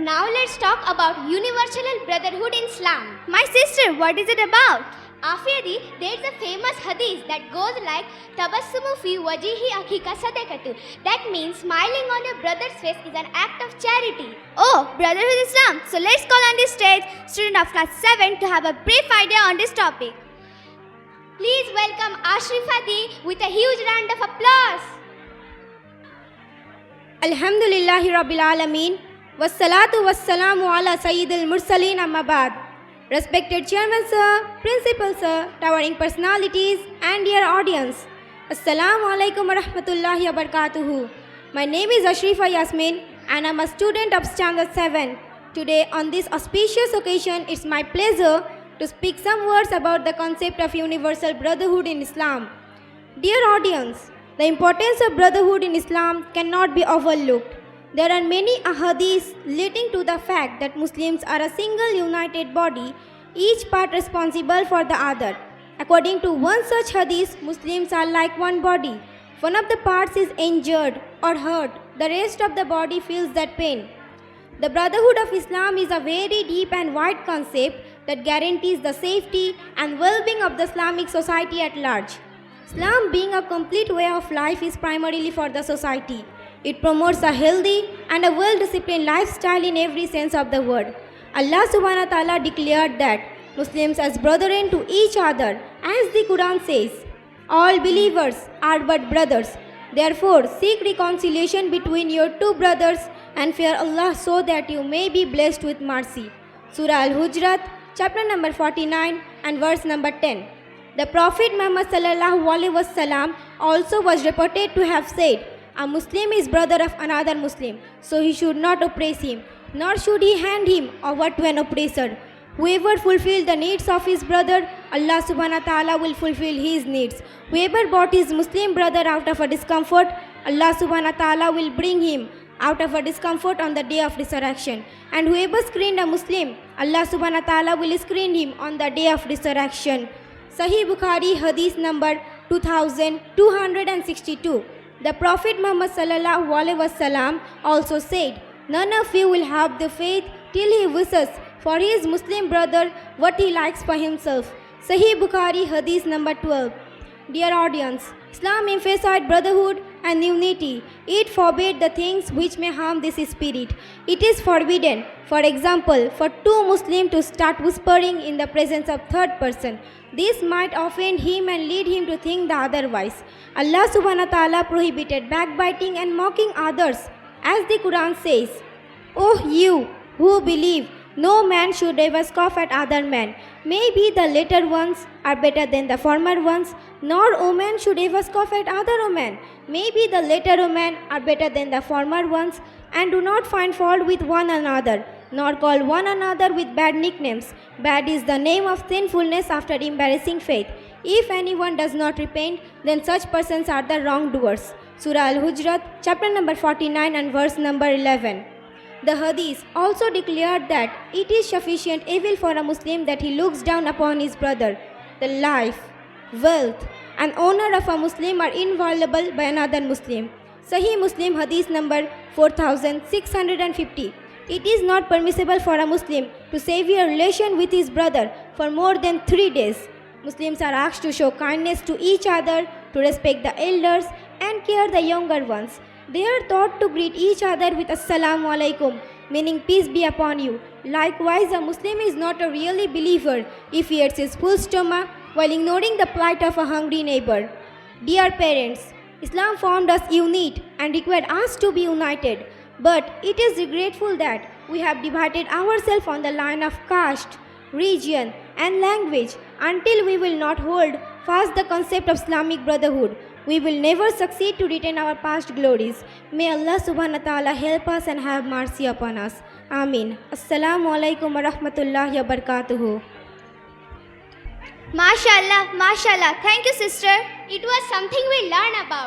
Now let's talk about Universal Brotherhood in Islam. My sister, what is it about? Afiyadi, there is a famous hadith that goes like Tabassumu fi wajihi akhika sadaqatu. That means smiling on your brother's face is an act of charity. Oh, Brotherhood Islam. So let's call on this stage student of class 7 to have a brief idea on this topic. Please welcome Ashrifa Di with a huge round of applause. Alhamdulillahi Rabbil Alameen. Wassalatu wassalamu ala Sayyidil Mursaleen amma baad. Respected Chairman Sir, Principal Sir, towering personalities and dear audience. Assalamu alaikum wa rahmatullahi wa barakatuhu. My name is Ashrifa Yasmin and I am a student of Standard 7. Today on this auspicious occasion, it's my pleasure to speak some words about the concept of universal brotherhood in Islam. Dear audience, the importance of brotherhood in Islam cannot be overlooked. There are many ahadiths leading to the fact that Muslims are a single united body, each part responsible for the other. According to one such hadith, Muslims are like one body. If one of the parts is injured or hurt, the rest of the body feels that pain. The brotherhood of Islam is a very deep and wide concept that guarantees the safety and well-being of the Islamic society at large. Islam, being a complete way of life, is primarily for the society. It promotes a healthy and a well-disciplined lifestyle in every sense of the word. Allah subhanahu wa ta'ala declared that Muslims as brethren to each other, as the Quran says, all believers are but brothers. Therefore, seek reconciliation between your two brothers and fear Allah so that you may be blessed with mercy. Surah Al-Hujurat, chapter number 49 and verse number 10. The Prophet Muhammad sallallahu alaihi wasallam also was reported to have said, a Muslim is brother of another Muslim, so he should not oppress him, nor should he hand him over to an oppressor. Whoever fulfills the needs of his brother, Allah subhanahu wa ta'ala will fulfill his needs. Whoever brought his Muslim brother out of a discomfort, Allah subhanahu wa ta'ala will bring him out of a discomfort on the day of resurrection. And whoever screened a Muslim, Allah subhanahu wa ta'ala will screen him on the day of resurrection. Sahih Bukhari, hadith number 2262. The Prophet Muhammad sallallahu alaihi wasallam also said, none of you will have the faith till he wishes for his Muslim brother what he likes for himself. Sahih Bukhari, hadith number 12. Dear audience, Islam emphasized brotherhood and unity. It forbade the things which may harm this spirit. It is forbidden, for example, for two Muslims to start whispering in the presence of third person. This might offend him and lead him to think the otherwise. Allah subhanahu wa ta'ala prohibited backbiting and mocking others. As the Quran says, O you who believe, no man should ever scoff at other men. Maybe the latter ones are better than the former ones, nor women should ever scoff at other women. Maybe the latter women are better than the former ones, and do not find fault with one another, nor call one another with bad nicknames. Bad is the name of sinfulness after embarrassing faith. If anyone does not repent, then such persons are the wrongdoers. Surah Al-Hujurat, chapter number 49 and verse number 11. The hadith also declared that it is sufficient evil for a Muslim that he looks down upon his brother. The life, wealth, and honor of a Muslim are inviolable by another Muslim. Sahih Muslim, hadith number 4650. It is not permissible for a Muslim to sever a relation with his brother for more than 3 days. Muslims are asked to show kindness to each other, to respect the elders, and care the younger ones. They are taught to greet each other with Assalamu alaikum, meaning peace be upon you. Likewise, a Muslim is not a really believer if he eats his full stomach while ignoring the plight of a hungry neighbor. Dear parents, Islam formed us unite and required us to be united. But it is regretful that we have divided ourselves on the line of caste, region, and language. Until we will not hold fast the concept of Islamic brotherhood, we will never succeed to retain our past glories. May Allah subhanahu wa ta'ala help us and have mercy upon us. Ameen. Assalamu alaikum wa rahmatullahi wa barakatuhu. MashaAllah, MashaAllah. Thank you, sister. It was something we learned about.